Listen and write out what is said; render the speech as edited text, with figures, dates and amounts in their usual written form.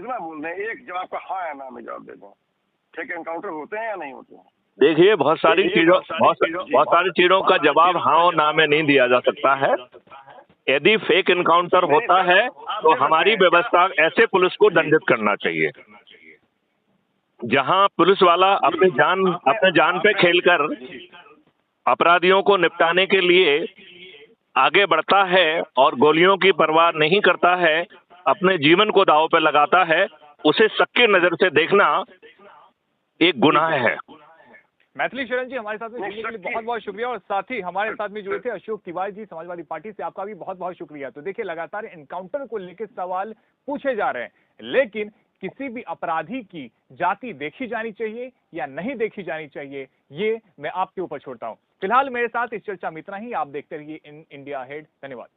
कितना बोल दें, एक जवाब का हाँ या ना में जवाब दे दें। फेक एनकाउंटर होते हैं या नहीं होते हैं? देखिए, बहुत सारी चीजों का जवाब हाँ और ना में नहीं दिया जा सकता है। यदि फेक एनकाउंटर होता है तो हमारी व्यवस्था ऐसे पुलिस को दंडित करना चाहिए। जहां पुलिस वाला अपने जान पे खेलकर अपराधियों को निपटाने के लिए आगे बढ़ता है और गोलियों की परवाह नहीं करता है, अपने जीवन को दांव पे लगाता है, उसे शक की नजर से देखना एक गुनाह है। मैथिली शरण जी, हमारे साथ में जुड़ने के लिए बहुत बहुत शुक्रिया। और साथ ही हमारे साथ में जुड़े थे अशोक तिवारी जी, समाजवादी पार्टी से, आपका भी बहुत बहुत शुक्रिया। तो देखिए, लगातार एनकाउंटर को लेकर सवाल पूछे जा रहे हैं, लेकिन किसी भी अपराधी की जाति देखी जानी चाहिए या नहीं देखी जानी चाहिए, ये मैं आपके ऊपर छोड़ता हूं। फिलहाल मेरे साथ इस चर्चा में इतना ही। आप देखते रहिए इन इंडिया अहेड। धन्यवाद।